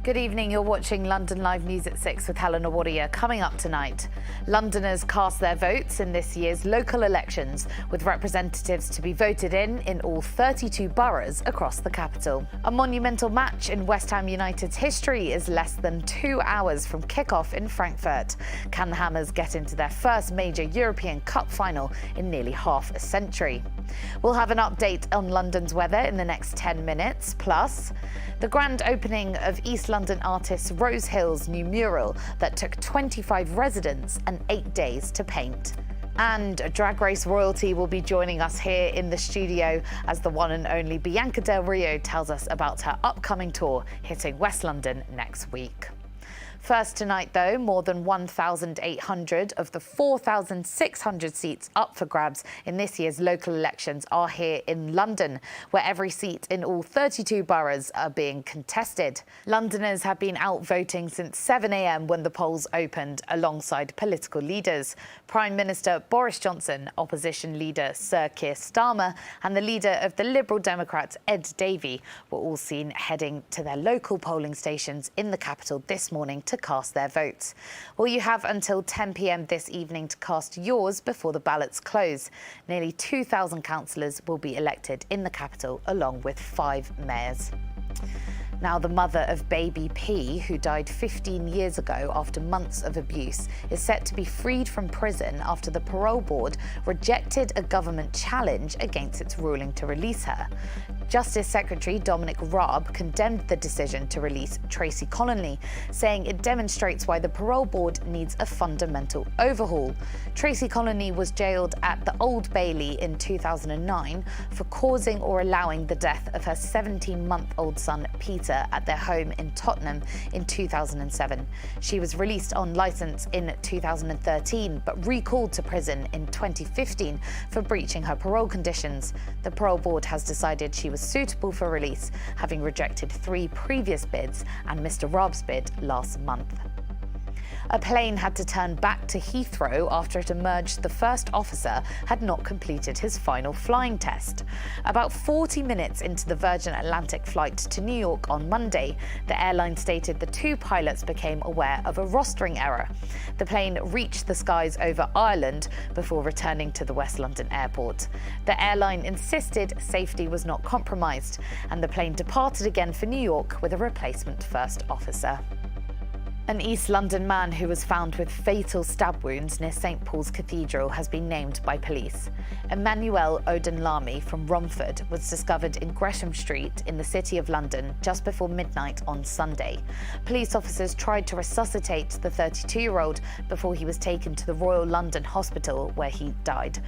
Good evening, you're watching London Live News at 6 with Helena Warrior. Coming up tonight, Londoners cast their votes in this year's local elections, with representatives to be voted in all 32 boroughs across the capital. A monumental match in West Ham United's history is less than 2 hours from kick-off in Frankfurt. Can the Hammers get into their first major European Cup final in nearly half a century? We'll have an update on London's weather in the next 10 minutes, plus the grand opening of East London artist Rose Hill's new mural that took 25 residents and 8 days to paint. And Drag Race royalty will be joining us here in the studio as the one and only Bianca Del Rio tells us about her upcoming tour hitting West London next week. First tonight, though, more than 1,800 of the 4,600 seats up for grabs in this year's local elections are here in London, where every seat in all 32 boroughs are being contested. Londoners have been out voting since 7 a.m. when the polls opened, alongside political leaders. Prime Minister Boris Johnson, opposition leader Sir Keir Starmer, and the leader of the Liberal Democrats, Ed Davey, were all seen heading to their local polling stations in the capital this morning to cast their votes. Well, you have until 10 p.m. this evening to cast yours before the ballots close. Nearly 2,000 councillors will be elected in the capital, along with 5 mayors. Now, the mother of baby P, who died 15 years ago after months of abuse, is set to be freed from prison after the parole board rejected a government challenge against its ruling to release her. Justice Secretary Dominic Raab condemned the decision to release Tracey Colony, saying it demonstrates why the parole board needs a fundamental overhaul. Tracey Colony was jailed at the Old Bailey in 2009 for causing or allowing the death of her 17-month-old son Peter at their home in Tottenham in 2007. She was released on licence in 2013 but recalled to prison in 2015 for breaching her parole conditions. The parole board has decided she was suitable for release, having rejected 3 previous bids and Mr. Raab's bid last month. A plane had to turn back to Heathrow after it emerged the first officer had not completed his final flying test. About 40 minutes into the Virgin Atlantic flight to New York on Monday, the airline stated the 2 pilots became aware of a rostering error. The plane reached the skies over Ireland before returning to the West London airport. The airline insisted safety was not compromised, and the plane departed again for New York with a replacement first officer. An East London man who was found with fatal stab wounds near St Pauls Cathedral has been named by police. Emmanuel Odenlami from Romford was discovered in Gresham Street in the City of London just before midnight on Sunday. Police officers tried to resuscitate the 32-year-old before he was taken to the Royal London Hospital, where he died.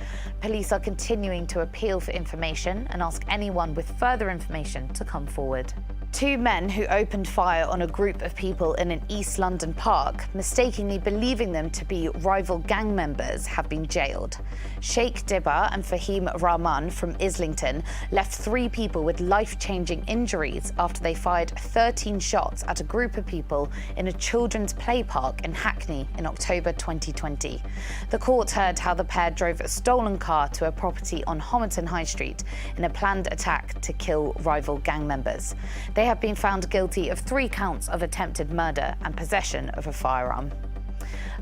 Police are continuing to appeal for information and ask anyone with further information to come forward. 2 men who opened fire on a group of people in an East London park, mistakenly believing them to be rival gang members, have been jailed. Sheikh Dibba and Fahim Rahman from Islington left 3 people with life-changing injuries after they fired 13 shots at a group of people in a children's play park in Hackney in October 2020. The court heard how the pair drove a stolen car to a property on Homerton High Street in a planned attack to kill rival gang members. They have been found guilty of 3 counts of attempted murder and possession of a firearm.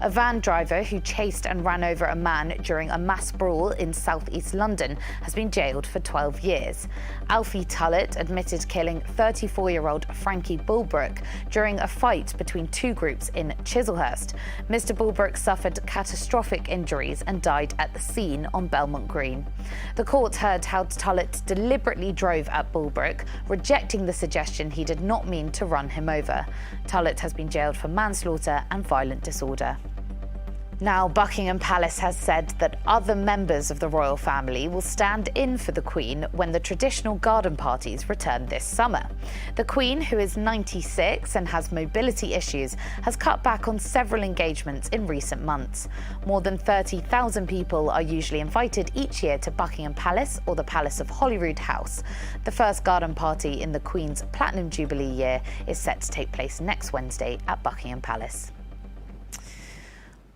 A van driver who chased and ran over a man during a mass brawl in southeast London has been jailed for 12 years. Alfie Tullett admitted killing 34-year-old Frankie Bulbrook during a fight between 2 groups in Chislehurst. Mr. Bulbrook suffered catastrophic injuries and died at the scene on Belmont Green. The court heard how Tullett deliberately drove at Bulbrook, rejecting the suggestion he did not mean to run him over. Tullett has been jailed for manslaughter and violent disorder. Now, Buckingham Palace has said that other members of the royal family will stand in for the Queen when the traditional garden parties return this summer. The Queen, who is 96 and has mobility issues, has cut back on several engagements in recent months. More than 30,000 people are usually invited each year to Buckingham Palace or the Palace of Holyrood House. The first garden party in the Queen's Platinum Jubilee year is set to take place next Wednesday at Buckingham Palace.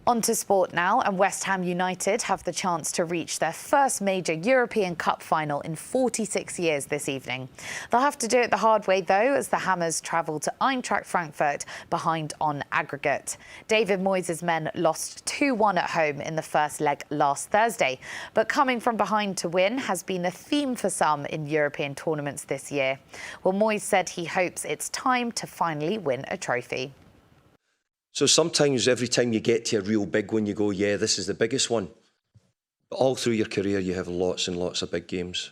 On to sport now, and West Ham United have the chance to reach their first major European Cup final in 46 years this evening. They'll have to do it the hard way, though, as the Hammers travel to Eintracht Frankfurt behind on aggregate. David Moyes' men lost 2-1 at home in the first leg last Thursday, but coming from behind to win has been a theme for some in European tournaments this year. Well, Moyes said he hopes it's time to finally win a trophy. So sometimes every time you get to a real big one, you go, yeah, this is the biggest one. But all through your career, you have lots and lots of big games.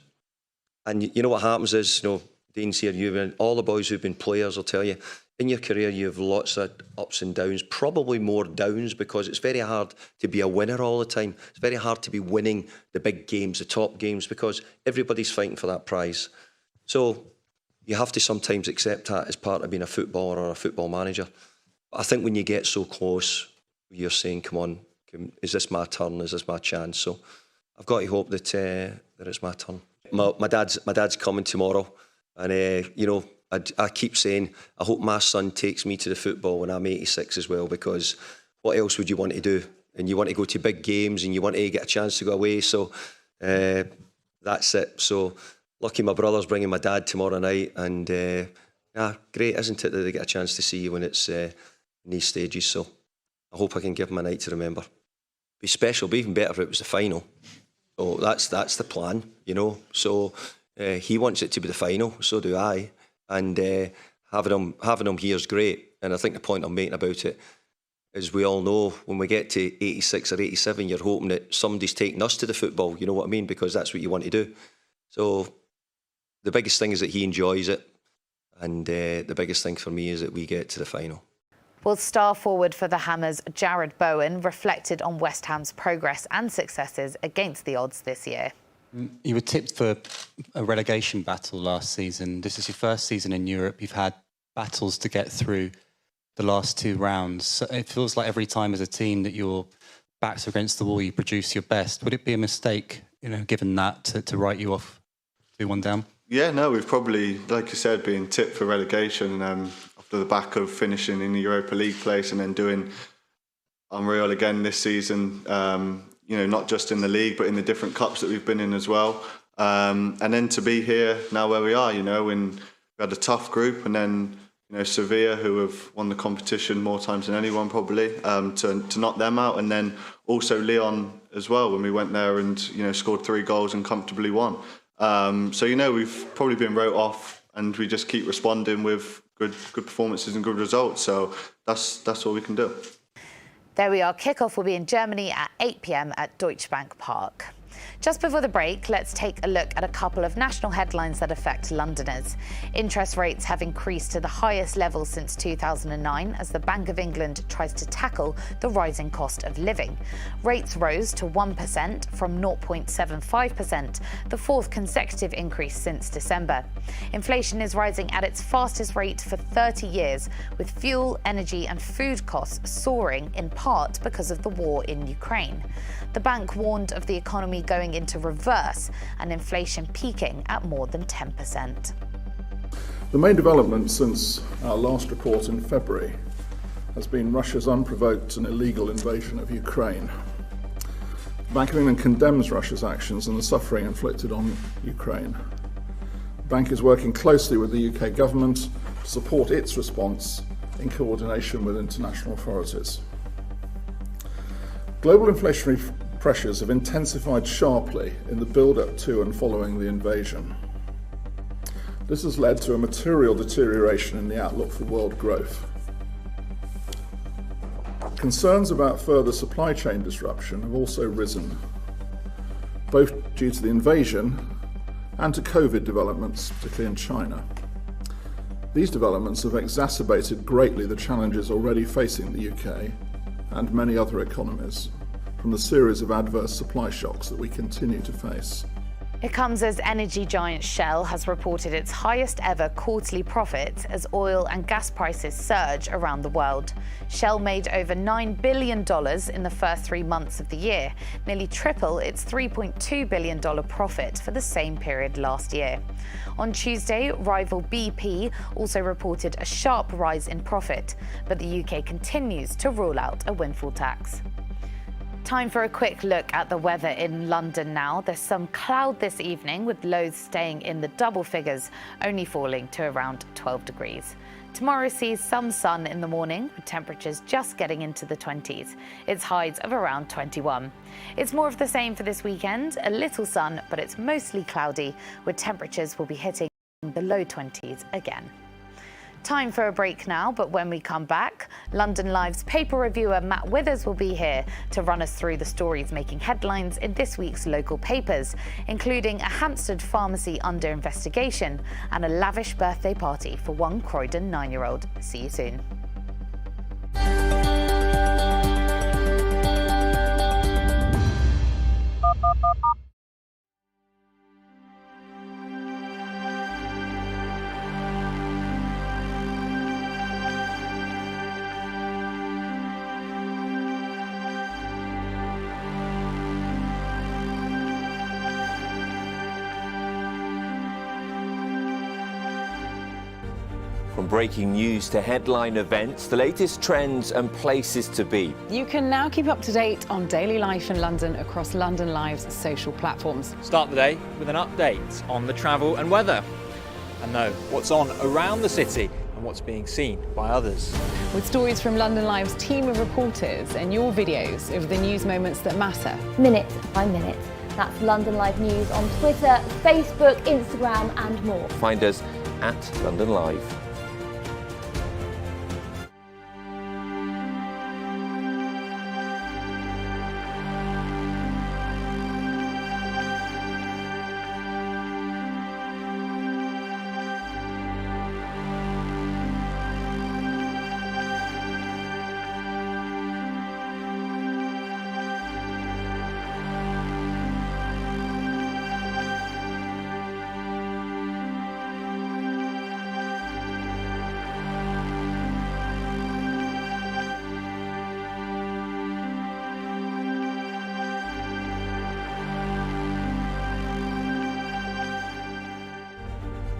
And you know what happens is, Dean's here, all the boys who've been players will tell you, in your career, you have lots of ups and downs, probably more downs, because it's very hard to be a winner all the time. It's very hard to be winning the big games, the top games, because everybody's fighting for that prize. So you have to sometimes accept that as part of being a footballer or a football manager. I think when you get so close, you're saying, come on, is this my turn? Is this my chance? So I've got to hope that it's my turn. My dad's coming tomorrow. And, I keep saying, I hope my son takes me to the football when I'm 86 as well, because what else would you want to do? And you want to go to big games and you want to get a chance to go away. So that's it. So lucky my brother's bringing my dad tomorrow night. And great, isn't it, that they get a chance to see you when it's in these stages. So I hope I can give him a night to remember. Be special, be even better if it was the final. So that's the plan, So he wants it to be the final, so do I. And having him here is great. And I think the point I'm making about it is, we all know when we get to 86 or 87, you're hoping that somebody's taking us to the football, you know what I mean? Because that's what you want to do. So the biggest thing is that he enjoys it. And the biggest thing for me is that we get to the final. Well, star forward for the Hammers, Jarrod Bowen, reflected on West Ham's progress and successes against the odds this year. You were tipped for a relegation battle last season. This is your first season in Europe. You've had battles to get through the last two rounds. So it feels like every time as a team that your backs are against the wall, you produce your best. Would it be a mistake, given that, to write you off 2-1 down? Yeah, no, we've probably, like you said, been tipped for relegation after the back of finishing in the Europa League place and then doing unreal again this season, not just in the league, but in the different cups that we've been in as well. And then to be here now where we are, when we had a tough group, and then, Sevilla, who have won the competition more times than anyone probably, to knock them out. And then also Lyon as well, when we went there and, scored 3 goals and comfortably won. So, we've probably been wrote off, and we just keep responding with good performances and good results. So that's all we can do. There we are. Kickoff will be in Germany at 8 p.m. at Deutsche Bank Park. Just before the break, let's take a look at a couple of national headlines that affect Londoners. Interest rates have increased to the highest level since 2009 as the Bank of England tries to tackle the rising cost of living. Rates rose to 1% from 0.75%, the fourth consecutive increase since December. Inflation is rising at its fastest rate for 30 years, with fuel, energy and food costs soaring, in part because of the war in Ukraine. The bank warned of the economy going into reverse and inflation peaking at more than 10%. The main development since our last report in February has been Russia's unprovoked and illegal invasion of Ukraine. The Bank of England condemns Russia's actions and the suffering inflicted on Ukraine. The bank is working closely with the UK government to support its response in coordination with international authorities. Global inflationary pressures have intensified sharply in the build-up to and following the invasion. This has led to a material deterioration in the outlook for world growth. Concerns about further supply chain disruption have also risen, both due to the invasion and to COVID developments, particularly in China. These developments have exacerbated greatly the challenges already facing the UK and many other economies from the series of adverse supply shocks that we continue to face. It comes as energy giant Shell has reported its highest ever quarterly profits as oil and gas prices surge around the world. Shell made over $9 billion in the first 3 months of the year, nearly triple its $3.2 billion profit for the same period last year. On Tuesday, rival BP also reported a sharp rise in profit, but the UK continues to rule out a windfall tax. Time for a quick look at the weather in London now. There's some cloud this evening with lows staying in the double figures, only falling to around 12 degrees. Tomorrow sees some sun in the morning with temperatures just getting into the 20s. It's highs of around 21. It's more of the same for this weekend, a little sun, but it's mostly cloudy with temperatures will be hitting the low 20s again. Time for a break now, but when we come back, London Live's paper reviewer Matt Withers will be here to run us through the stories making headlines in this week's local papers, including a Hampstead pharmacy under investigation and a lavish birthday party for one Croydon 9-year-old. See you soon. From breaking news to headline events, the latest trends and places to be. You can now keep up to date on daily life in London across London Live's social platforms. Start the day with an update on the travel and weather, and know what's on around the city and what's being seen by others. With stories from London Live's team of reporters and your videos of the news moments that matter. Minute by minute. That's London Live News on Twitter, Facebook, Instagram and more. Find us at London Live.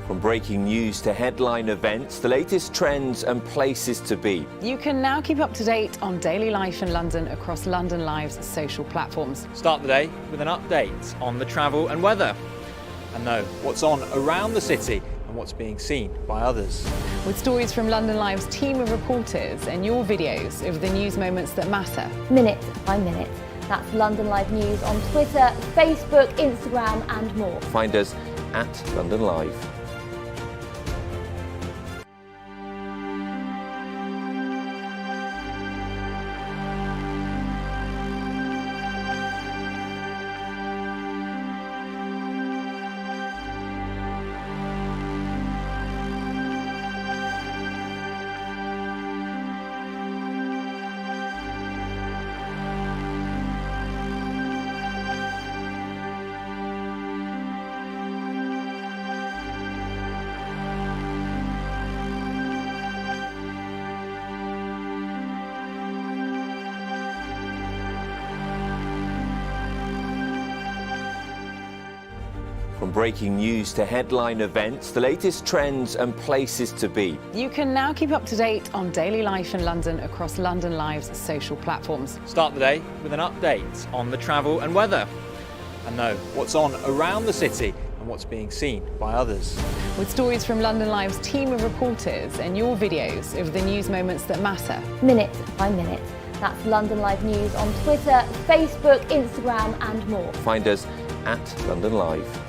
From breaking news to headline events, the latest trends and places to be. You can now keep up to date on daily life in London across London Live's social platforms. Start the day with an update on the travel and weather, and know what's on around the city and what's being seen by others. With stories from London Live's team of reporters and your videos of the news moments that matter. Minute by minute. That's London Live News on Twitter, Facebook, Instagram and more. Find us at London Live. From breaking news to headline events, the latest trends and places to be. You can now keep up to date on daily life in London across London Live's social platforms. Start the day with an update on the travel and weather, and know what's on around the city and what's being seen by others. With stories from London Live's team of reporters and your videos of the news moments that matter. Minute by minute. That's London Live News on Twitter, Facebook, Instagram and more. Find us at London Live.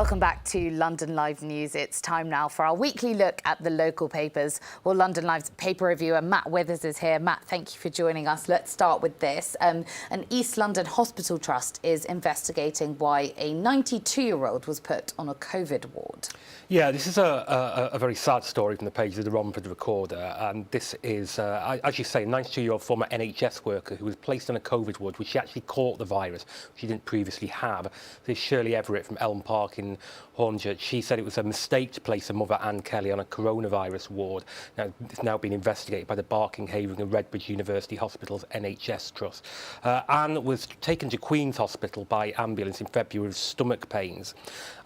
Welcome back to London Live News. It's time now for our weekly look at the local papers. Well, London Live's paper reviewer Matt Withers is here. Matt, thank you for joining us. Let's start with this. An East London hospital trust is investigating why a 92-year-old was put on a COVID ward. Yeah, this is a very sad story from the pages of the Romford Recorder. And this is, as you say, a 92-year-old former NHS worker who was placed on a COVID ward, which she actually caught the virus, which she didn't previously have. This is Shirley Everett from Elm Park in Hornchurch. She said it was a mistake to place her mother, Anne Kelly, on a coronavirus ward. Now, it's now been investigated by the Barking-Havering and Redbridge University Hospitals NHS Trust. Anne was taken to Queen's Hospital by ambulance in February with stomach pains.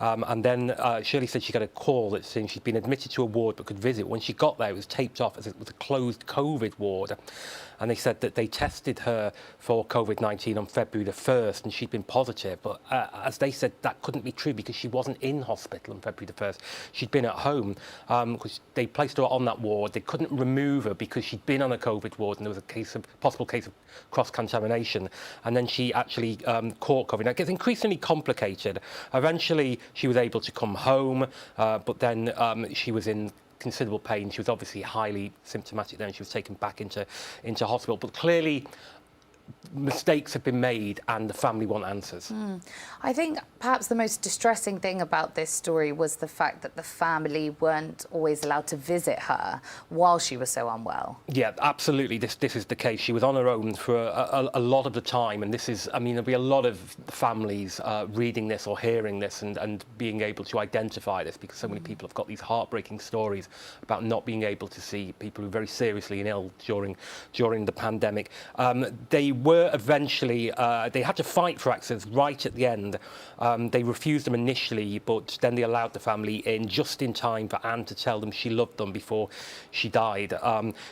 And then Shirley said she got a call that saying she'd been admitted to a ward but could visit. When she got there, it was taped off as it was a closed COVID ward. And they said that they tested her for COVID-19 on February the 1st and she'd been positive. But as they said, that couldn't be true because she wasn't in hospital on February the 1st. She'd been at home because they placed her on that ward. They couldn't remove her because she'd been on a COVID ward and there was a possible case of cross-contamination. And then she actually caught COVID. Now, it gets increasingly complicated. Eventually, she was able to come home, but then she was in considerable pain. She was obviously highly symptomatic then. She was taken back into hospital. But clearly, mistakes have been made and the family want answers. I think perhaps the most distressing thing about this story was the fact that the family weren't always allowed to visit her while she was so unwell. Yeah, absolutely. This is the case. She was on her own for a lot of the time, and this is, I mean, there'll be a lot of families reading this or hearing this and being able to identify this because so many people have got these heartbreaking stories about not being able to see people who are very seriously ill during the pandemic. They were eventually, they had to fight for access right at the end. They refused them initially, but then they allowed the family in just in time for Anne to tell them she loved them before she died.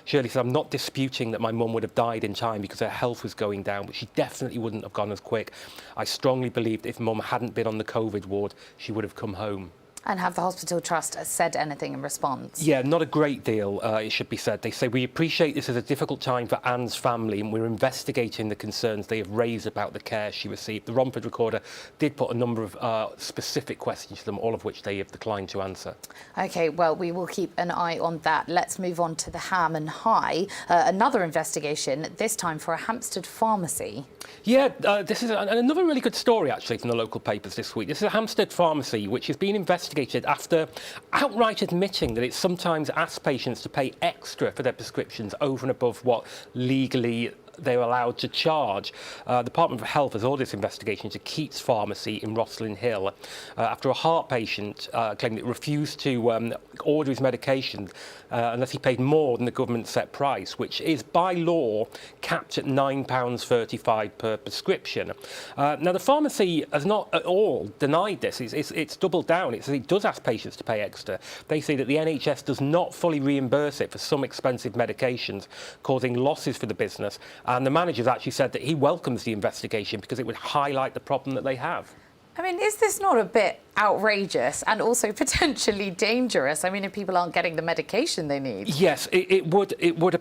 Shirley said, I'm not disputing that my mum would have died in time because her health was going down, but she definitely wouldn't have gone as quick. I strongly believe that if mum hadn't been on the COVID ward, she would have come home. And have the hospital trust said anything in response? Yeah, not a great deal, it should be said. They say, we appreciate this is a difficult time for Anne's family and we're investigating the concerns they have raised about the care she received. The Romford Recorder did put a number of specific questions to them, all of which they have declined to answer. OK, well, we will keep an eye on that. Let's move on to the Ham and High. Another investigation, this time for a Hampstead pharmacy. Yeah, this is another really good story, actually, from the local papers this week. This is a Hampstead pharmacy which has been investigated after outright admitting that it sometimes asks patients to pay extra for their prescriptions over and above what legally they're allowed to charge. The Department of Health has ordered this investigation into Keats Pharmacy in Rosslyn Hill after a heart patient claimed it refused to order his medication unless he paid more than the government set price, which is by law capped at £9.35 per prescription. Now, the pharmacy has not at all denied this. It's doubled down. It does ask patients to pay extra. They say that the NHS does not fully reimburse it for some expensive medications, causing losses for the business. And the manager's actually said that he welcomes the investigation because it would highlight the problem that they have. I mean, is this not a bit outrageous and also potentially dangerous? I mean, if people aren't getting the medication they need. Yes, it would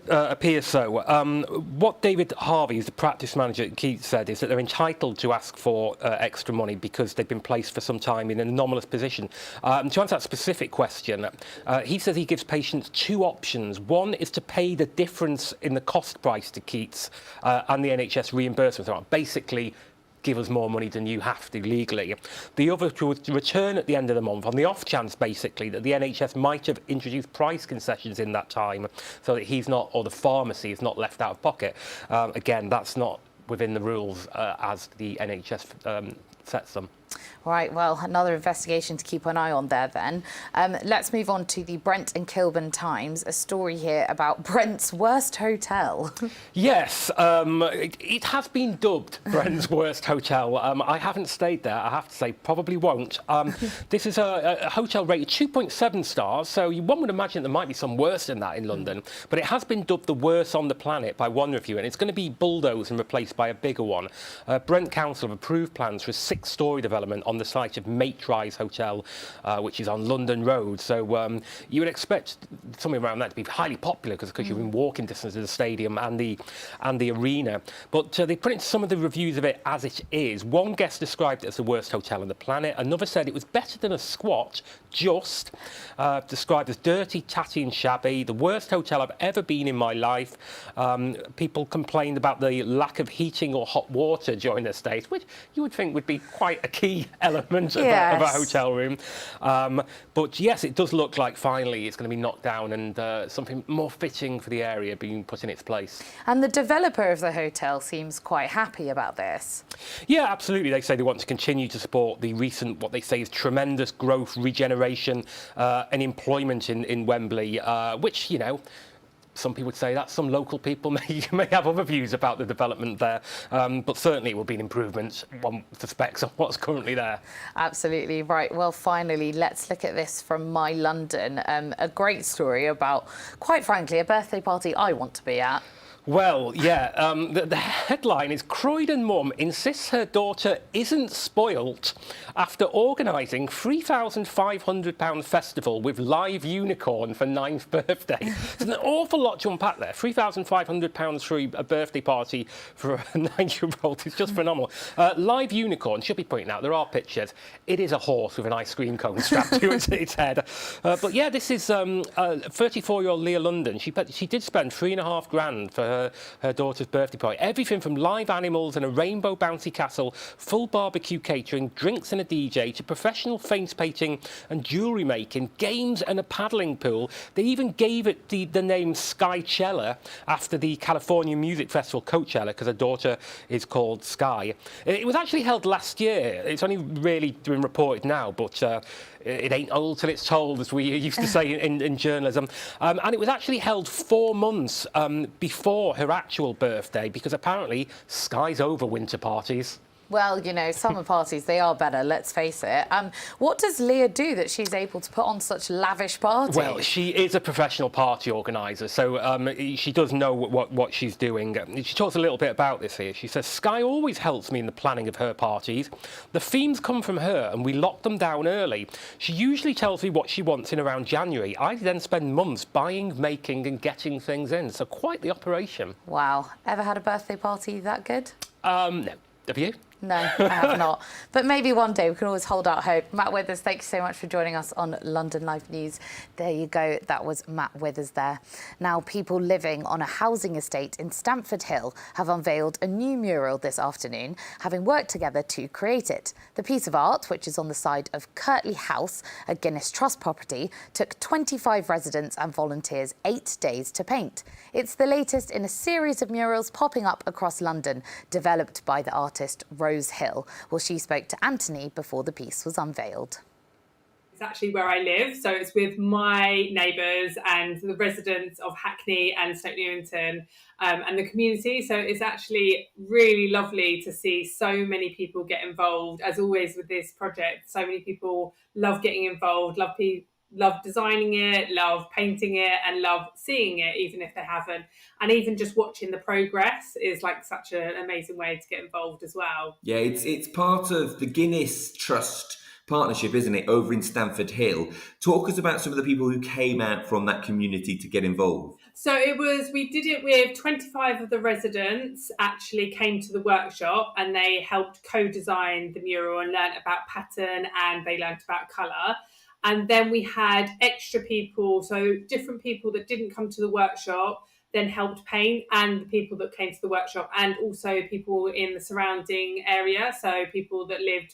appear so. What David Harvey, who's the practice manager at Keats, said is that they're entitled to ask for extra money because they've been placed for some time in an anomalous position. To answer that specific question, he says he gives patients two options. One is to pay the difference in the cost price to Keats and the NHS reimbursement. Basically, give us more money than you have to legally. The other to return at the end of the month on the off chance, basically, that the NHS might have introduced price concessions in that time so that he's not, or the pharmacy is not left out of pocket. Again, that's not within the rules as the NHS sets them. All right, well, another investigation to keep an eye on there then. Let's move on to the Brent and Kilburn Times, a story here about Brent's worst hotel. Yes, it has been dubbed Brent's worst hotel. I haven't stayed there, I have to say, probably won't. This is a hotel rated 2.7 stars, so one would imagine there might be some worse than that in London, but it has been dubbed the worst on the planet by one reviewer, and it's going to be bulldozed and replaced by a bigger one. Brent Council have approved plans for a 6-storey development development on the site of Maitrise Hotel, which is on London Road. So you would expect something around that to be highly popular because you're in walking distance of the stadium and the arena. But they put in some of the reviews of it as it is. One guest described it as the worst hotel on the planet. Another said it was better than a squat, just described as dirty, tatty and shabby, the worst hotel I've ever been in my life. People complained about the lack of heating or hot water during their stays, which you would think would be quite a key element of a hotel room. But yes, it does look like finally it's going to be knocked down and something more fitting for the area being put in its place. And the developer of the hotel seems quite happy about this. Yeah, absolutely. They say they want to continue to support the recent, what they say is tremendous growth, regeneration and employment in Wembley, which, you know, some people would say that. Some local people may have other views about the development there, but certainly it will be an improvement, one suspects, on what's currently there. Absolutely. Right, well, finally, let's look at this from My London. A great story about, quite frankly, a birthday party I want to be at. Well, yeah, the headline is Croydon mum insists her daughter isn't spoilt after organising £3,500 festival with live unicorn for 9th birthday. There's an awful lot to unpack there. £3,500 for a birthday party for a 9-year-old is just phenomenal. Live unicorn, should be pointing out, there are pictures. It is a horse with an ice cream cone strapped to its head. But yeah, this is 34-year-old Leah London. She did spend £3,500 for her daughter's birthday party. Everything from live animals and a rainbow bouncy castle, full barbecue catering, drinks and a DJ, to professional face painting and jewellery making, games and a paddling pool. They even gave it the name Skychella after the California music festival Coachella, because her daughter is called Sky. It was actually held last year. It's only really been reported now, but it ain't old till it's told, as we used to say in journalism. And it was actually held 4 months before her actual birthday, because apparently Sky's over winter parties. Well, you know, summer parties, they are better, let's face it. What does Leah do that she's able to put on such lavish parties? Well, she is a professional party organiser, so she does know what she's doing. She talks a little bit about this here. She says, Sky always helps me in the planning of her parties. The themes come from her and we lock them down early. She usually tells me what she wants in around January. I then spend months buying, making and getting things in, so quite the operation. Wow. Ever had a birthday party that good? No. Have you? No, I have not. But maybe one day we can always hold out hope. Matt Withers, thank you so much for joining us on London Live News. There you go. That was Matt Withers there. Now, people living on a housing estate in Stamford Hill have unveiled a new mural this afternoon, having worked together to create it. The piece of art, which is on the side of Kirtley House, a Guinness Trust property, took 25 residents and volunteers 8 days to paint. It's the latest in a series of murals popping up across London, developed by the artist Rose Hill. Well, she spoke to Anthony before the piece was unveiled. It's actually where I live, so it's with my neighbours and the residents of Hackney and Stoke Newington and the community. So it's actually really lovely to see so many people get involved. As always with this project, so many people love getting involved, love designing it, love painting it and love seeing it, even if they haven't. And even just watching the progress is like such an amazing way to get involved as well. Yeah, it's part of the Guinness Trust partnership, isn't it, over in Stamford Hill. Talk us about some of the people who came out from that community to get involved. So we did it with 25 of the residents actually came to the workshop and they helped co-design the mural and learnt about pattern and they learnt about colour. And then we had extra people, so different people that didn't come to the workshop then helped paint, and the people that came to the workshop, and also people in the surrounding area, so people that lived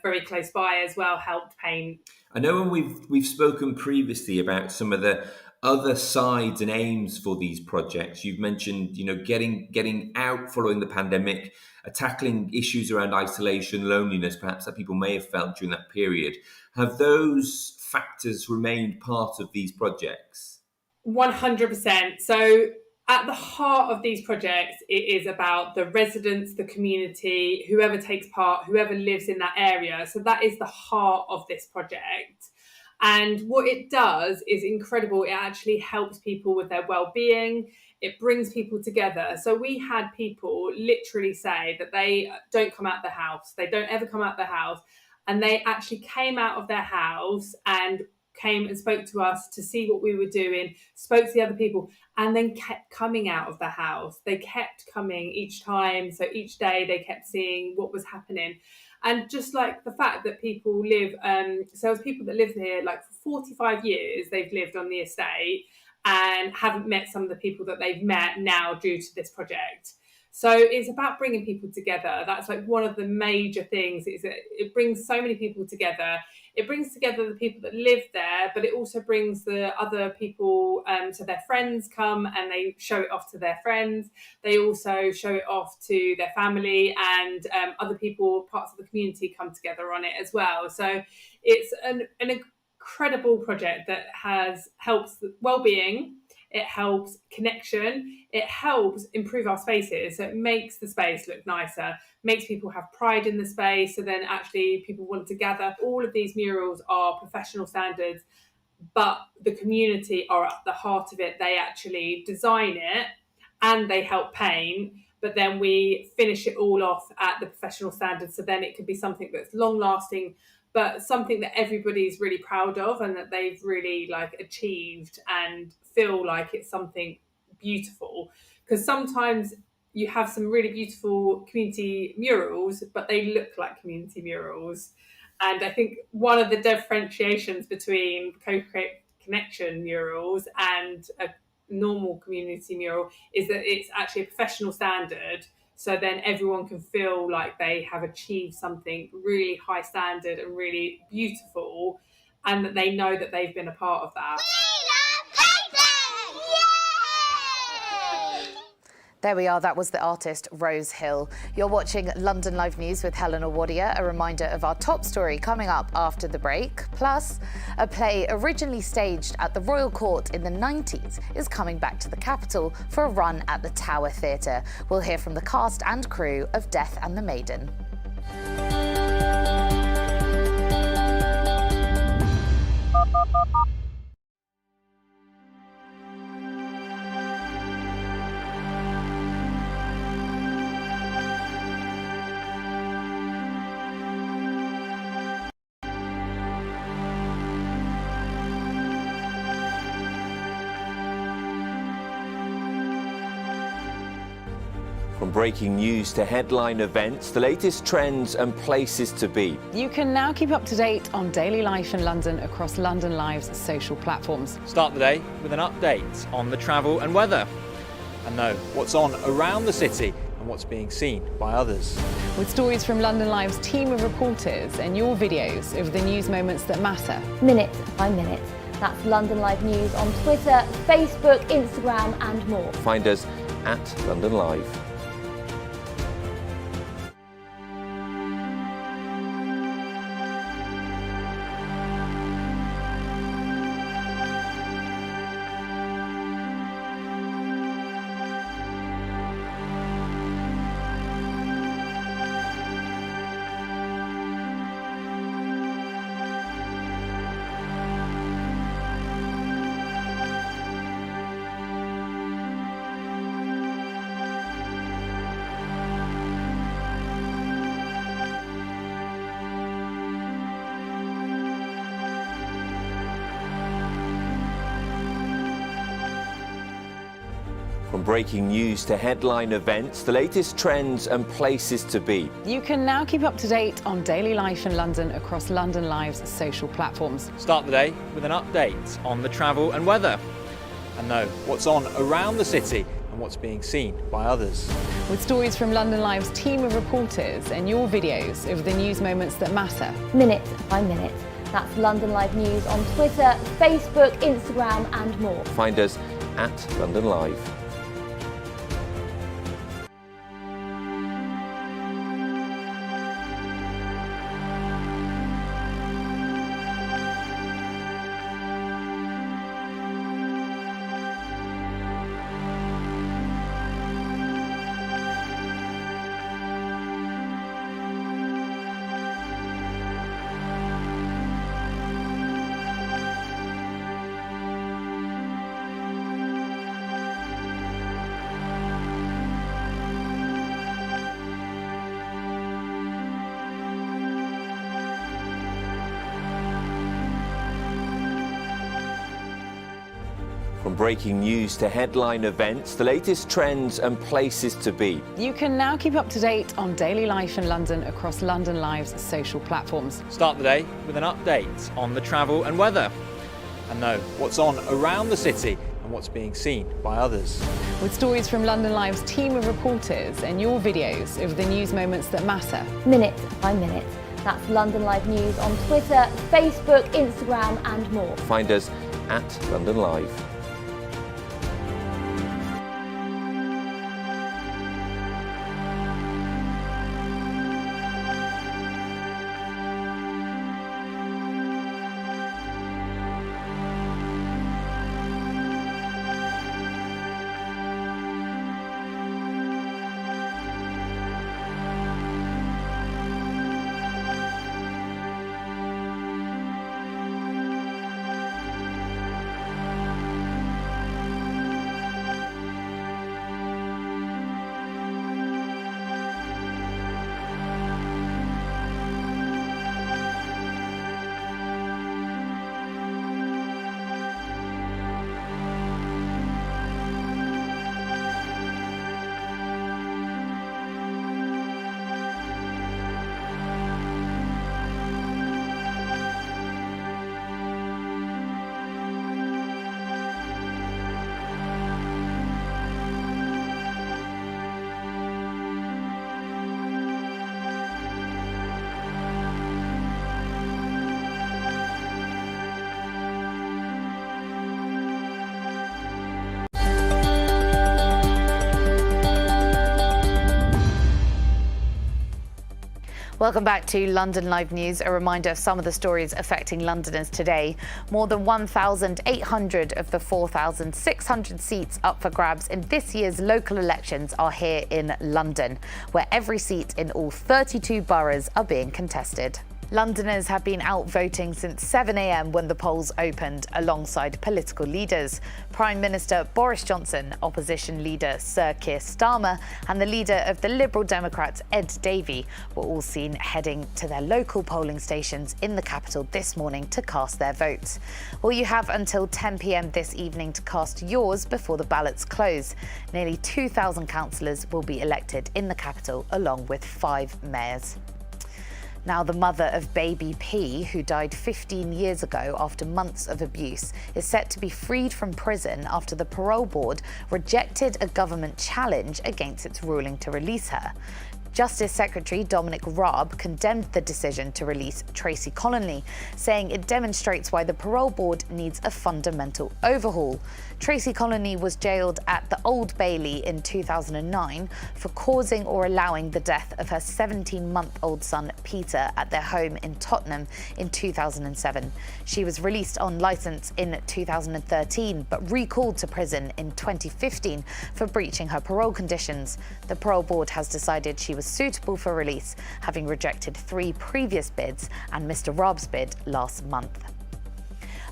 very close by as well helped paint. I know when we've spoken previously about some of the other sides and aims for these projects. You've mentioned, getting out following the pandemic, tackling issues around isolation, loneliness, perhaps that people may have felt during that period. Have those factors remained part of these projects? 100%. So at the heart of these projects, it is about the residents, the community, whoever takes part, whoever lives in that area. So that is the heart of this project. And what it does is incredible. It actually helps people with their well-being. It brings people together. So we had people literally say that they don't come out the house. They don't ever come out the house. And they actually came out of their house and came and spoke to us to see what we were doing, spoke to the other people, and then kept coming out of the house. They kept coming each time. So each day they kept seeing what was happening. And just like the fact that people live, so there's people that live here like for 45 years, they've lived on the estate and haven't met some of the people that they've met now due to this project. So it's about bringing people together. That's like one of the major things, is that it brings so many people together. It brings together the people that live there, but it also brings the other people, so their friends come and they show it off to their friends. They also show it off to their family, and other people, parts of the community, come together on it as well. So it's an incredible project that helps well-being. It helps connection. It helps improve our spaces. So it makes the space look nicer, makes people have pride in the space. So then actually people want to gather. All of these murals are professional standards, but the community are at the heart of it. They actually design it and they help paint, but then we finish it all off at the professional standards. So then it could be something that's long lasting, but something that everybody's really proud of and that they've really like achieved and feel like it's something beautiful. Because sometimes you have some really beautiful community murals, but they look like community murals. And I think one of the differentiations between co-create connection murals and a normal community mural is that it's actually a professional standard. So then everyone can feel like they have achieved something really high standard and really beautiful, and that they know that they've been a part of that. There we are. That was the artist Rose Hill. You're watching London Live News with Helen Awadia. A reminder of our top story coming up after the break. Plus, a play originally staged at the Royal Court in the 90s is coming back to the capital for a run at the Tower Theatre. We'll hear from the cast and crew of Death and the Maiden. From breaking news to headline events, the latest trends and places to be. You can now keep up to date on daily life in London across London Live's social platforms. Start the day with an update on the travel and weather, and know what's on around the city and what's being seen by others. With stories from London Live's team of reporters and your videos of the news moments that matter. Minute by minute. That's London Live News on Twitter, Facebook, Instagram and more. Find us at London Live. From breaking news to headline events, the latest trends and places to be. You can now keep up to date on daily life in London across London Live's social platforms. Start the day with an update on the travel and weather, and know what's on around the city and what's being seen by others. With stories from London Live's team of reporters and your videos of the news moments that matter. Minute by minute. That's London Live News on Twitter, Facebook, Instagram and more. Find us at London Live. breaking news to headline events, the latest trends and places to be. You can now keep up to date on daily life in London across London Live's social platforms. Start the day with an update on the travel and weather. And know what's on around the city and what's being seen by others. With stories from London Live's team of reporters and your videos of the news moments that matter. Minute by minute. That's London Live News on Twitter, Facebook, Instagram and more. Find us at London Live. Welcome back to London Live News. A reminder of some of the stories affecting Londoners today. More than 1,800 of the 4,600 seats up for grabs in this year's local elections are here in London, where every seat in all 32 boroughs are being contested. Londoners have been out voting since 7 a.m. when the polls opened, alongside political leaders. Prime Minister Boris Johnson, opposition leader Sir Keir Starmer, and the leader of the Liberal Democrats, Ed Davey, were all seen heading to their local polling stations in the capital this morning to cast their votes. Well, you have until 10 p.m. this evening to cast yours before the ballots close. Nearly 2,000 councillors will be elected in the capital, along with 5 mayors. Now, the mother of baby P, who died 15 years ago after months of abuse, is set to be freed from prison after the parole board rejected a government challenge against its ruling to release her. Justice Secretary Dominic Raab condemned the decision to release Tracey Colony, saying it demonstrates why the parole board needs a fundamental overhaul. Tracey Colony was jailed at the Old Bailey in 2009 for causing or allowing the death of her 17-month-old son Peter at their home in Tottenham in 2007. She was released on licence in 2013 but recalled to prison in 2015 for breaching her parole conditions. The parole board has decided she was suitable for release, having rejected 3 previous bids and Mr. Raab's bid last month.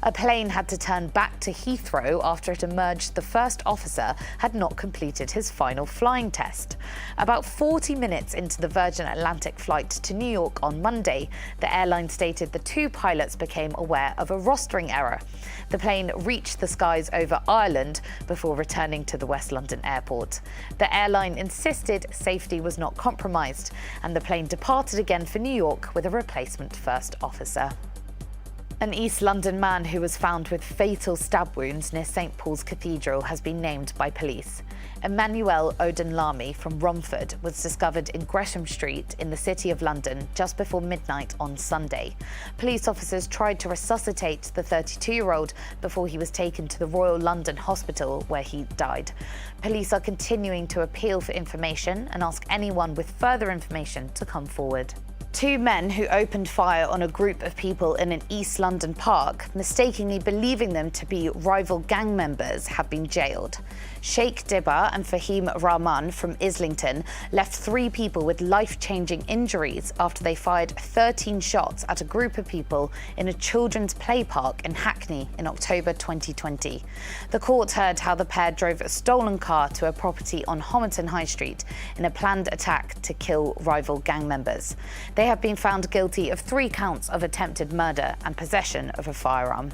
A plane had to turn back to Heathrow after it emerged the first officer had not completed his final flying test. About 40 minutes into the Virgin Atlantic flight to New York on Monday, the airline stated the 2 pilots became aware of a rostering error. The plane reached the skies over Ireland before returning to the West London airport. The airline insisted safety was not compromised, and the plane departed again for New York with a replacement first officer. An East London man who was found with fatal stab wounds near St Pauls Cathedral has been named by police. Emmanuel Odunlami from Romford was discovered in Gresham Street in the City of London just before midnight on Sunday. Police officers tried to resuscitate the 32-year-old before he was taken to the Royal London Hospital, where he died. Police are continuing to appeal for information and ask anyone with further information to come forward. 2 men who opened fire on a group of people in an East London park, mistakenly believing them to be rival gang members, have been jailed. Sheikh Dibba and Fahim Rahman from Islington left 3 people with life-changing injuries after they fired 13 shots at a group of people in a children's play park in Hackney in October 2020. The court heard how the pair drove a stolen car to a property on Homerton High Street in a planned attack to kill rival gang members. They have been found guilty of 3 counts of attempted murder and possession of a firearm.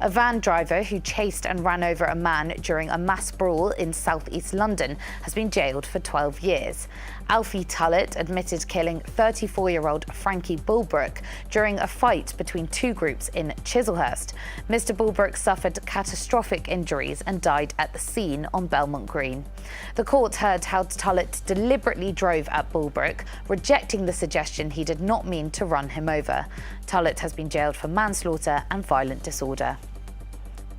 A van driver who chased and ran over a man during a mass brawl in southeast London has been jailed for 12 years. Alfie Tullett admitted killing 34-year-old Frankie Bulbrook during a fight between two groups in Chislehurst. Mr. Bulbrook suffered catastrophic injuries and died at the scene on Belmont Green. The court heard how Tullett deliberately drove at Bulbrook, rejecting the suggestion he did not mean to run him over. Tullett has been jailed for manslaughter and violent disorder.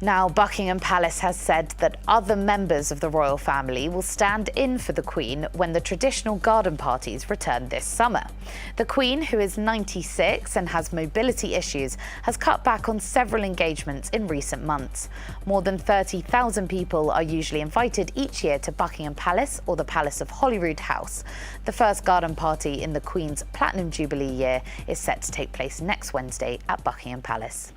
Now, Buckingham Palace has said that other members of the royal family will stand in for the Queen when the traditional garden parties return this summer. The Queen, who is 96 and has mobility issues, has cut back on several engagements in recent months. More than 30,000 people are usually invited each year to Buckingham Palace or the Palace of Holyrood House. The first garden party in the Queen's Platinum Jubilee year is set to take place next Wednesday at Buckingham Palace.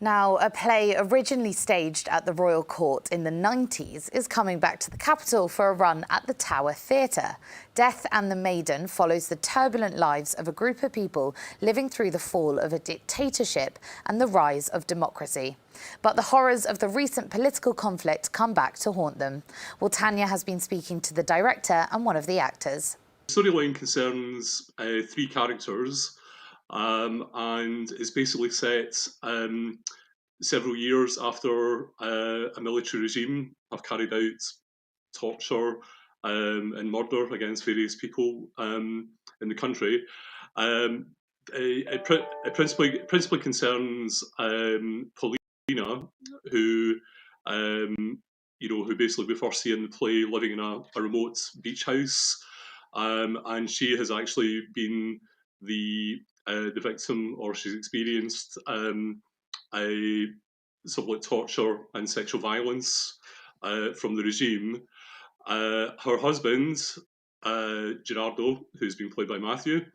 Now, a play originally staged at the Royal Court in the 90s is coming back to the capital for a run at the Tower Theatre. Death and the Maiden follows the turbulent lives of a group of people living through the fall of a dictatorship and the rise of democracy. But the horrors of the recent political conflict come back to haunt them. Well, Tanya has been speaking to the director and one of the actors. The storyline concerns three characters. And it's basically set several years after a military regime have carried out torture and murder against various people in the country. It principally concerns Paulina, who who basically we first see in the play living in a remote beach house, and she has actually been the victim, or she's experienced a somewhat torture and sexual violence from the regime. Her husband, Gerardo, who's been played by Matthew,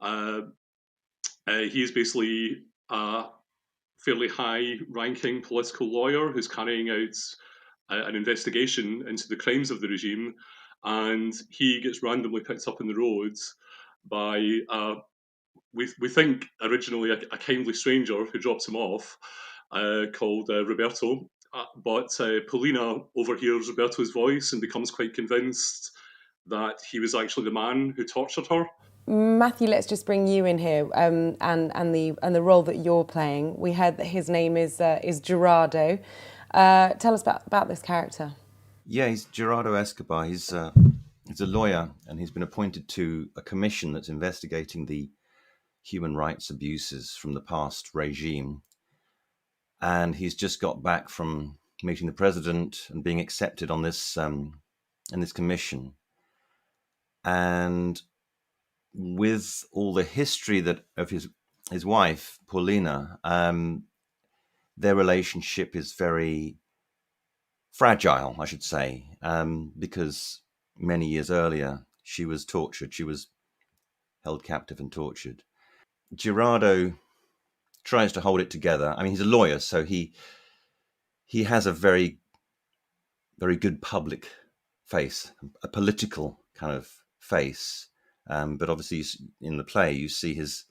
he is basically a fairly high-ranking political lawyer who's carrying out an investigation into the crimes of the regime, and he gets randomly picked up on the roads by we think originally a kindly stranger who drops him off, called Roberto. But Paulina overhears Roberto's voice and becomes quite convinced that he was actually the man who tortured her. Matthew, let's just bring you in here, and the role that you're playing. We heard that his name is Gerardo. Tell us about this character. Yeah, he's Gerardo Escobar. He's a lawyer, and he's been appointed to a commission that's investigating the human rights abuses from the past regime. And he's just got back from meeting the president and being accepted on this in this commission. And with all the history of his wife, Paulina, their relationship is very fragile, I should say, because many years earlier she was tortured. She was held captive and tortured. Gerardo tries to hold it together. I mean, he's a lawyer, so he has a very, very good public face, a political kind of face. But obviously, in the play, you see his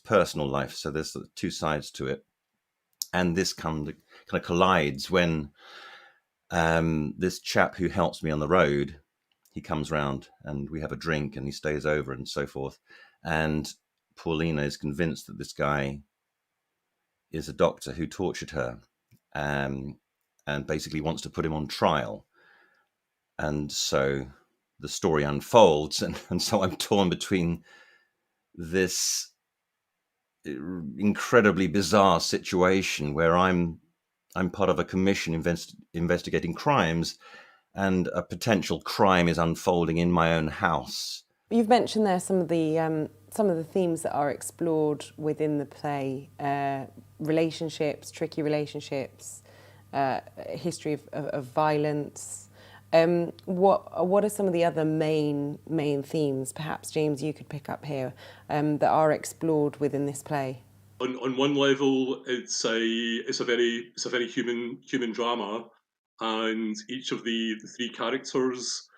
personal life. So there's two sides to it, and this kind of collides when this chap who helps me on the road, he comes round and we have a drink and he stays over and so forth. And Paulina is convinced that this guy is a doctor who tortured her, and basically wants to put him on trial. And so the story unfolds, and so I'm torn between this incredibly bizarre situation where I'm part of a commission investigating crimes, and a potential crime is unfolding in my own house. You've mentioned there some of the themes that are explored within the play: relationships, tricky relationships, history of violence. What are some of the other main themes? Perhaps, James, you could pick up here that are explored within this play. On one level, it's a very human drama, and each of the three characters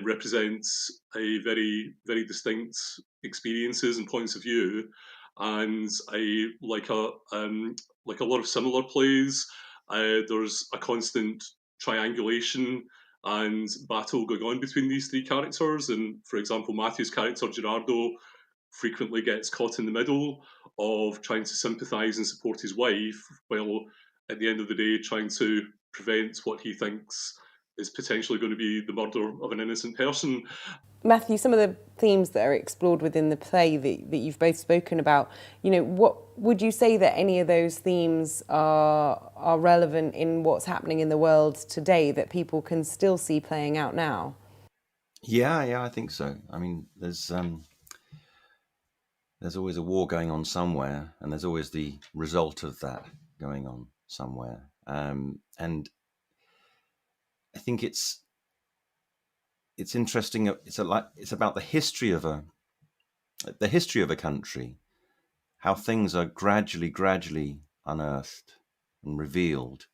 represents a very, very distinct experiences and points of view. and like a lot of similar plays, there's a constant triangulation and battle going on between these three characters. And for example, Matthew's character Gerardo frequently gets caught in the middle of trying to sympathise and support his wife, while at the end of the day trying to prevent what he thinks is potentially going to be the murder of an innocent person. Matthew, some of the themes that are explored within the play that you've both spoken about, what would you say that any of those themes are relevant in what's happening in the world today that people can still see playing out now? Yeah, I think so. I mean, there's always a war going on somewhere, and there's always the result of that going on somewhere. And I think it's interesting. It's about the history of a country, how things are gradually unearthed and revealed,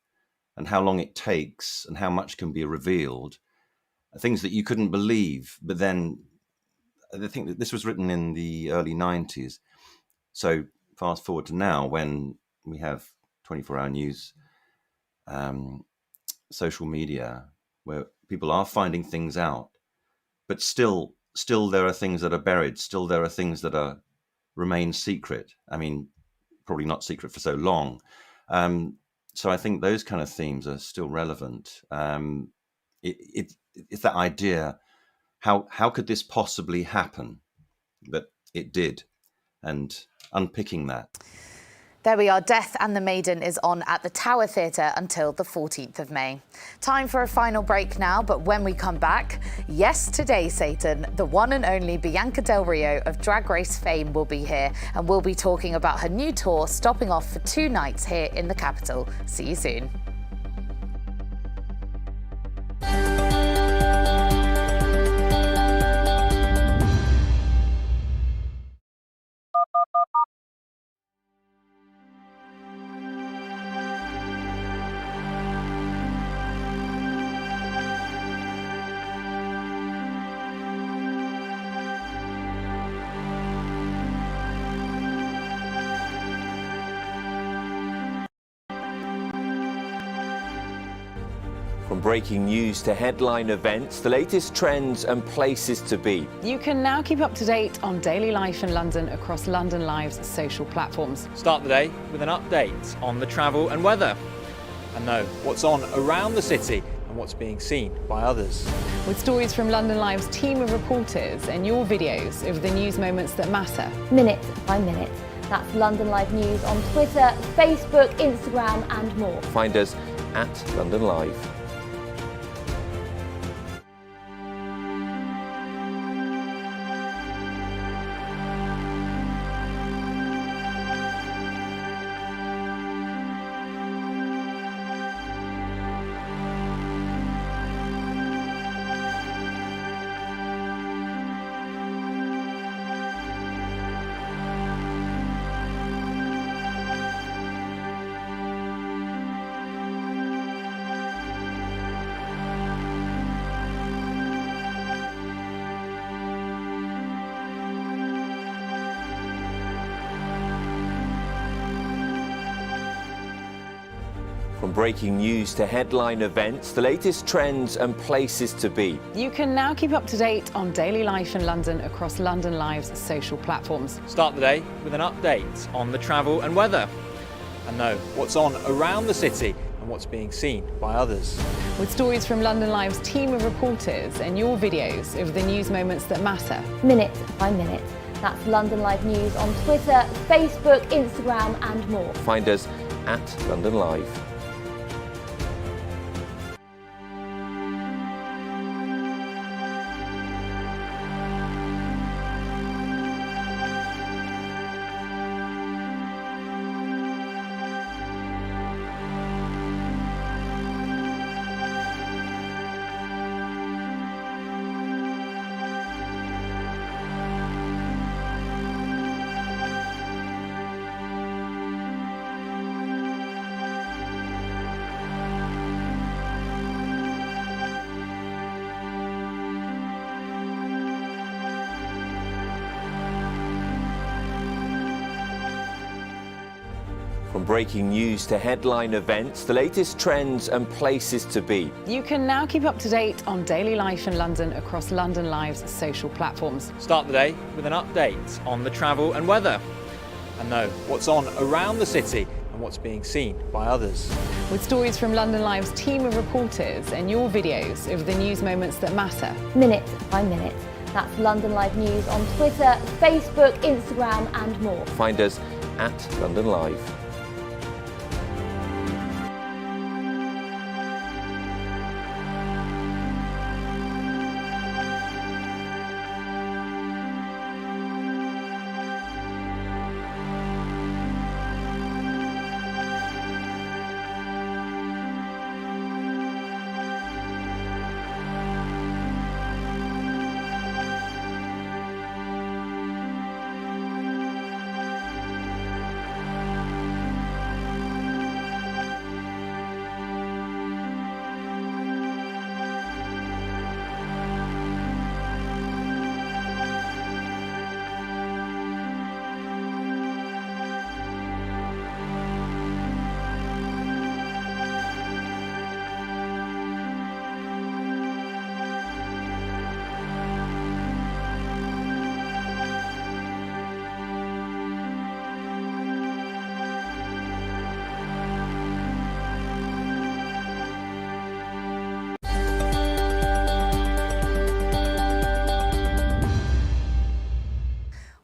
and how long it takes, and how much can be revealed. Things that you couldn't believe, but then I think that this was written in the early 90s. So fast forward to now, when we have 24-hour news, social media, where people are finding things out, but still there are things that are buried. Still there are things that remain secret. I mean, probably not secret for so long. So I think those kind of themes are still relevant. It's that idea, how could this possibly happen? But it did, and unpicking that. There we are. Death and the Maiden is on at the Tower Theatre until the 14th of May. Time for a final break now, but when we come back, yes, today, Satan, the one and only Bianca Del Rio of Drag Race fame will be here, and we'll be talking about her new tour, stopping off for 2 nights here in the capital. See you soon. From breaking news to headline events, the latest trends and places to be. You can now keep up to date on daily life in London across London Live's social platforms. Start the day with an update on the travel and weather, and know what's on around the city and what's being seen by others. With stories from London Live's team of reporters and your videos of the news moments that matter. Minute by minute. That's London Live News on Twitter, Facebook, Instagram and more. Find us at London Live. From breaking news to headline events, the latest trends and places to be. You can now keep up to date on daily life in London across London Live's social platforms. Start the day with an update on the travel and weather, and know what's on around the city and what's being seen by others. With stories from London Live's team of reporters and your videos of the news moments that matter. Minute by minute. That's London Live News on Twitter, Facebook, Instagram and more. Find us at London Live. From breaking news to headline events, the latest trends and places to be. You can now keep up to date on daily life in London across London Live's social platforms. Start the day with an update on the travel and weather. And know what's on around the city and what's being seen by others. With stories from London Live's team of reporters and your videos of the news moments that matter. Minute by minute. That's London Live News on Twitter, Facebook, Instagram and more. Find us at London Live.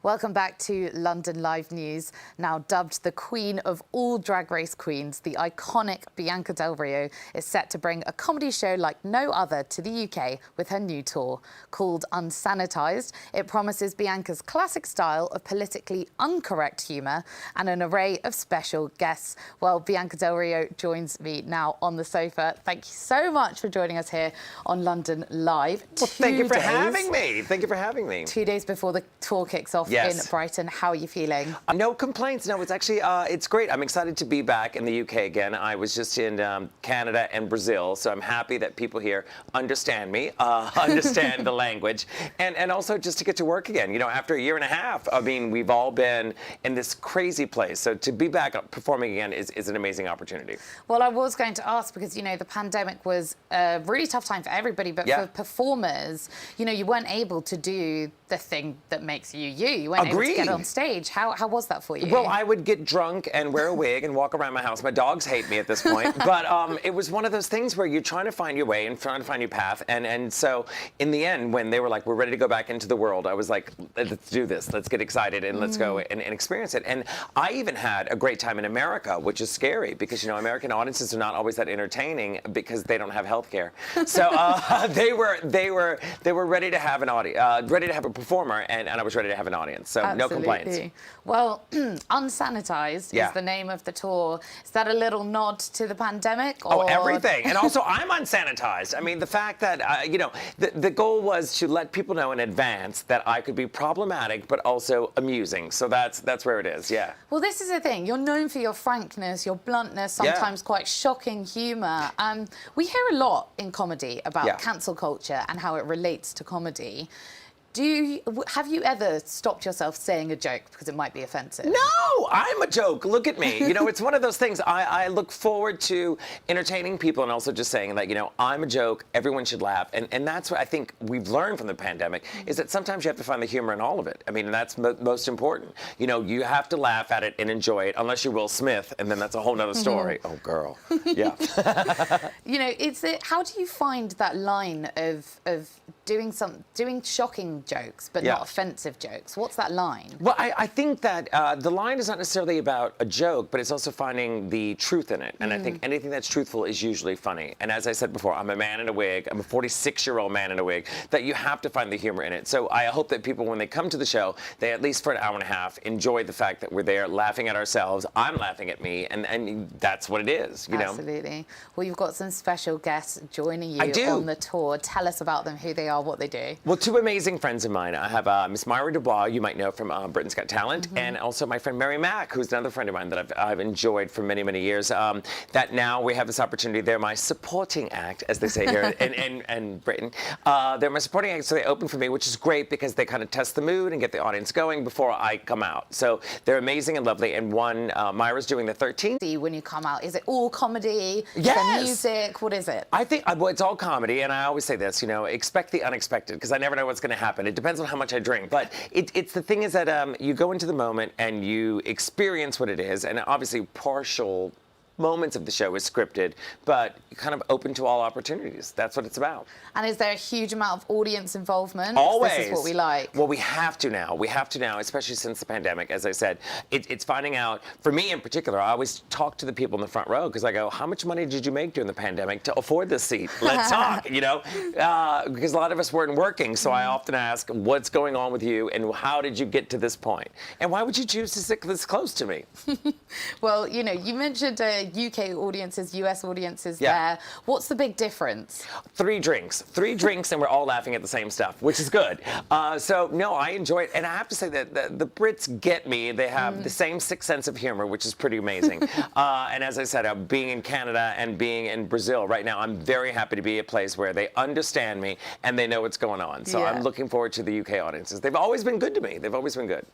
Welcome back to London Live News. Now dubbed the Queen of all Drag Race Queens, the iconic Bianca Del Rio is set to bring a comedy show like no other to the UK with her new tour. Called Unsanitized, it promises Bianca's classic style of politically incorrect humour and an array of special guests. Well, Bianca Del Rio joins me now on the sofa. Thank you so much for joining us here on London Live. Well, thank you for having me. Thank you for having me. 2 days before the tour kicks off. Yes. In Brighton. How are you feeling? No complaints. No, it's actually, it's great. I'm excited to be back in the UK again. I was just in Canada and Brazil, so I'm happy that people here understand me, understand the language, and also just to get to work again. You know, after a year and a half, I mean, we've all been in this crazy place. So to be back performing again is an amazing opportunity. Well, I was going to ask because, you know, the pandemic was a really tough time for everybody, but for performers, you know, you weren't able to do the thing that makes you you. You weren't able to get on stage. How was that for you? Well, I would get drunk and wear a wig and walk around my house. My dogs hate me at this point. But it was one of those things where you're trying to find your way and trying to find your path. And so in the end, when they were like, we're ready to go back into the world, I was like, let's do this. Let's get excited and let's go and experience it. And I even had a great time in America, which is scary because, you know, American audiences are not always that entertaining because they don't have health care. So they were ready to have an audience, ready to have a performer, and I was ready to have an audience. So no complaints. Well, Unsanitized is the name of the tour. Is that a little nod to the pandemic? Or... Oh, everything. And also, I'm unsanitized. I mean, the fact that, you know, the goal was to let people know in advance that I could be problematic, but also amusing. So that's where it is, yeah. Well, this is the thing. You're known for your frankness, your bluntness, sometimes quite shocking humour. We hear a lot in comedy about cancel culture and how it relates to comedy. Have you ever stopped yourself saying a joke because it might be offensive? No, I'm a joke. Look at me. You know, it's one of those things. I look forward to entertaining people and also just saying that, you know, I'm a joke. Everyone should laugh. And that's what I think we've learned from the pandemic is that sometimes you have to find the humor in all of it. I mean, that's most important. You know, you have to laugh at it and enjoy it, unless you're Will Smith, and then that's a whole nother story. Oh, girl. Yeah. You know, how do you find that line of doing shocking jokes, but not offensive jokes? What's that line? Well, I think that the line is not necessarily about a joke, but it's also finding the truth in it. And I think anything that's truthful is usually funny. And as I said before, I'm a man in a wig. I'm a 46-year-old man in a wig. That you have to find the humor in it. So I hope that people, when they come to the show, they at least for an hour and a half enjoy the fact that we're there laughing at ourselves. I'm laughing at me, and that's what it is. You know. Absolutely. Well, you've got some special guests joining you on the tour. Tell us about them, who they are. are, what they do. Well, two amazing friends of mine. I have Miss Myra Dubois, you might know from Britain's Got Talent, and also my friend Mary Mack, who's another friend of mine that I've enjoyed for many, many years. That now we have this opportunity. They're my supporting act, as they say here in Britain. They're my supporting act, so they open for me, which is great because they kind of test the mood and get the audience going before I come out. So they're amazing and lovely. And one, Myra's doing the 13th. When you come out, is it all comedy? Yes. The music? What is it? I think, well, it's all comedy, and I always say this, expect the unexpected, because I never know what's going to happen. It depends on how much I drink. But it's the thing is that you go into the moment and you experience what it is, and obviously partial moments of the show is scripted, but kind of open to all opportunities. That's what it's about. And is there a huge amount of audience involvement? Always. This is what we like. Well, we have to now. We have to now, especially since the pandemic. As I said, it's finding out, for me in particular, I always talk to the people in the front row because I go, how much money did you make during the pandemic to afford this seat? Let's talk, because a lot of us weren't working. So I often ask, what's going on with you and how did you get to this point? And why would you choose to sit this close to me? Well, you mentioned UK audiences, US audiences there. What's the big difference? 3 drinks and we're all laughing at the same stuff, which is good. So no, I enjoy it. And I have to say that the Brits get me. They have the same sixth sense of humor, which is pretty amazing. And as I said, being in Canada and being in Brazil right now, I'm very happy to be a place where they understand me and they know what's going on. So I'm looking forward to the UK audiences. They've always been good to me. They've always been good.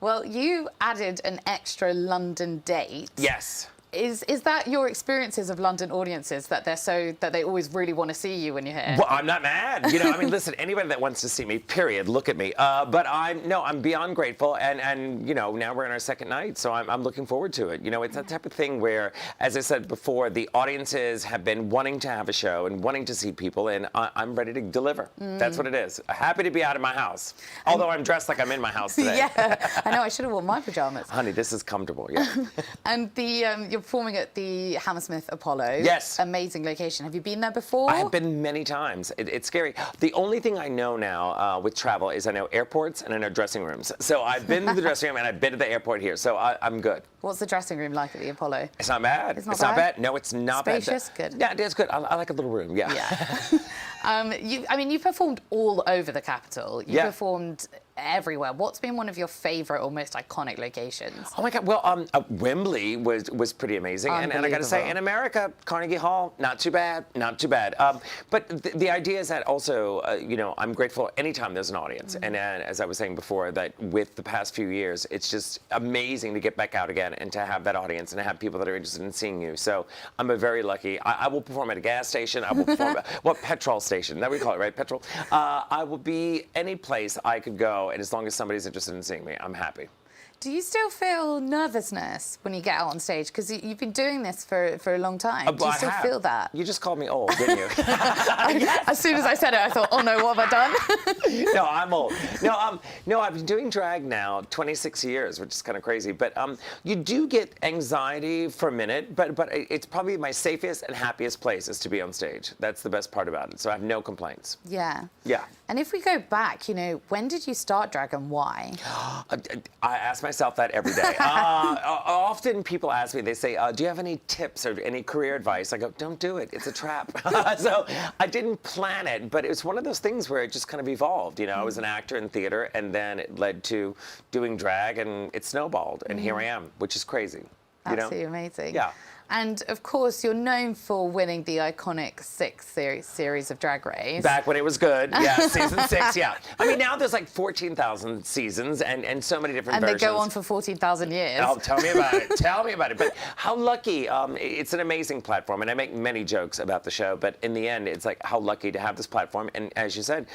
Well, you added an extra London date. Yes. Is that your experiences of London audiences, that they always really want to see you when you're here? Well, I'm not mad. Listen, anybody that wants to see me, period, look at me. But I'm beyond grateful, and now we're in our second night, so I'm looking forward to it. It's that type of thing where, as I said before, the audiences have been wanting to have a show and wanting to see people, and I'm ready to deliver. That's what it is. Happy to be out of my house, although I'm dressed like I'm in my house today. Yeah, I know. I should have worn my pajamas. Honey, this is comfortable. Yeah. And you're performing at the Hammersmith Apollo. Yes. Amazing location. Have you been there before? I have been many times. It's scary. The only thing I know now with travel is I know airports and I know dressing rooms. So I've been to the dressing room and I've been to the airport here. So I'm good. What's the dressing room like at the Apollo? It's not bad. It's not bad? No, it's not Spacious? bad. Good. Yeah, it's good. I like a little room. Yeah. You've performed all over the capital. You've Yeah. performed everywhere. What's been one of your favourite or most iconic locations? Oh my God! Well, Wembley was pretty amazing, and I got to say, in America, Carnegie Hall, not too bad, not too bad. But the idea is that also, I'm grateful anytime there's an audience, and as I was saying before, that with the past few years, it's just amazing to get back out again and to have that audience and to have people that are interested in seeing you. So I'm very lucky. I will perform at a gas station. I will perform at petrol station. That we call it, right? Petrol. I will be any place I could go. And as long as somebody's interested in seeing me, I'm happy. Do you still feel nervousness when you get out on stage? Because you've been doing this for a long time. Do you still feel that? You just called me old, didn't you? As soon as I said it, I thought, oh no, what have I done? No, I'm old. No, I've been doing drag now 26 years, which is kind of crazy. But you do get anxiety for a minute, but it's probably my safest and happiest place is to be on stage. That's the best part about it. So I have no complaints. Yeah. Yeah. And if we go back, when did you start drag and why? I ask myself that every day. Often people ask me, they say, do you have any tips or any career advice? I go, don't do it. It's a trap. So I didn't plan it, but it was one of those things where it just kind of evolved. I was an actor in theater, and then it led to doing drag, and it snowballed, and here I am, which is crazy. Absolutely amazing. Yeah. And of course, you're known for winning the iconic 6th series of Drag Race. Back when it was good, yeah, season 6, yeah. I mean, now there's like 14,000 seasons and so many different versions. And they go on for 14,000 years. Oh, tell me about it. Tell me about it. But how lucky, it's an amazing platform, and I make many jokes about the show, but in the end, it's like how lucky to have this platform. And as you said,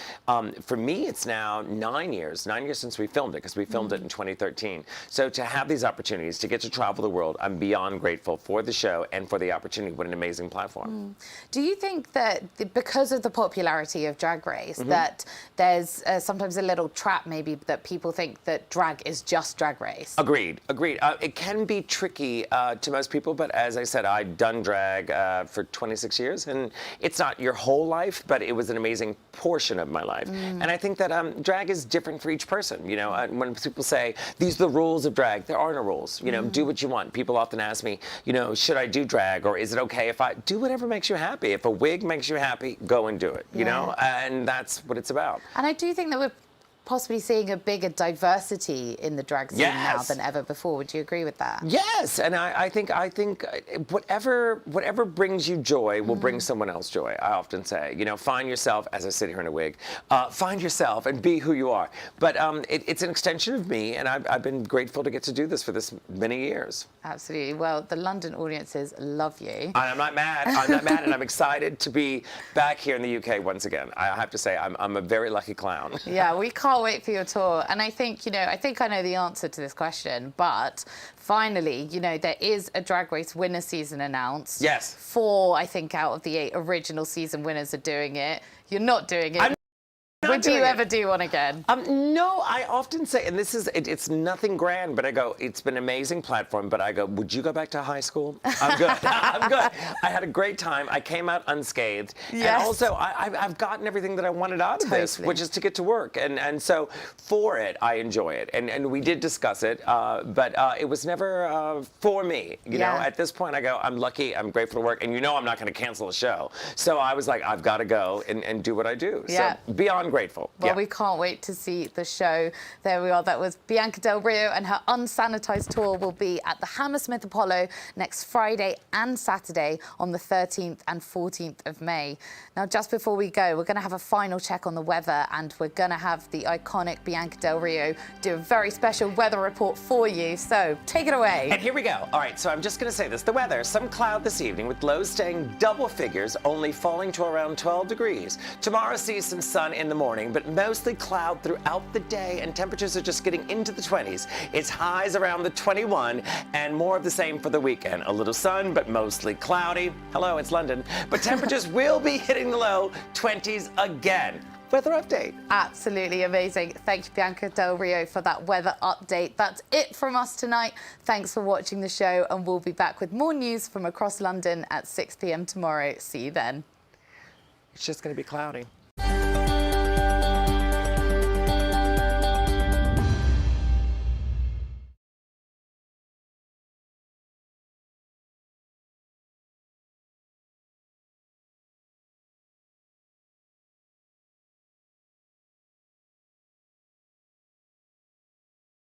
for me, it's now 9 years since we filmed it, because we filmed it in 2013. So to have these opportunities, to get to travel the world, I'm beyond grateful for the show and for the opportunity. What an amazing platform. Do you think that because of the popularity of Drag Race, that there's sometimes a little trap maybe that people think that drag is just Drag Race? Agreed. It can be tricky to most people, but as I said, I've done drag for 26 years, and it's not your whole life, but it was an amazing portion of my life. And I think that drag is different for each person. When people say, these are the rules of drag, there are no rules. Do what you want. People often ask me, should should I do drag, or is it okay if I do whatever makes you happy? If a wig makes you happy, go and do it, you know? And that's what it's about. And I do think that we're possibly seeing a bigger diversity in the drag scene now than ever before. Would you agree with that? Yes, and I think whatever brings you joy will bring someone else joy. I often say, you know, find yourself, as I sit here in a wig, find yourself and be who you are. But it's an extension of me, and I've been grateful to get to do this for this many years. Absolutely. Well, the London audiences love you. And I'm not mad. I'm not mad, and I'm excited to be back here in the UK once again. I have to say, I'm a very lucky clown. Yeah, we can't wait for your tour. And I think, you know, I know the answer to this question, but finally, you know, there is a Drag Race winner season announced. Yes. 4, I think, out of the 8 original season winners are doing it. You're not doing it. Would you ever do one again? No, I often say, and this is, it's nothing grand, but I go, it's been an amazing platform, but I go, would you go back to high school? I'm good. I'm good. I had a great time. I came out unscathed. Yes. And also, I've gotten everything that I wanted out of this, which is to get to work. And so for it, I enjoy it. And we did discuss it, but it was never for me. You know, at this point, I go, I'm lucky, I'm grateful to work, and you know I'm not going to cancel a show. So I was like, I've got to go and do what I do. Yeah. So beyond grateful. Well, we can't wait to see the show. There we are. That was Bianca Del Rio, and her unsanitized tour will be at the Hammersmith Apollo next Friday and Saturday on the 13th and 14th of May. Now, just before we go, we're going to have a final check on the weather, and we're going to have the iconic Bianca Del Rio do a very special weather report for you. So take it away. And here we go. All right, so I'm just going to say this. The weather, some cloud this evening with lows staying double figures, only falling to around 12 degrees. Tomorrow sees some sun in the morning, but mostly cloud throughout the day, and temperatures are just getting into the 20s. It's highs around the 21, and more of the same for the weekend. A little sun, but mostly cloudy. Hello, it's London. But temperatures will be hitting the low 20s again. Weather update. Absolutely amazing. Thank you, Bianca Del Rio, for that weather update. That's it from us tonight. Thanks for watching the show, and we'll be back with more news from across London at 6 p.m. tomorrow. See you then. It's just going to be cloudy.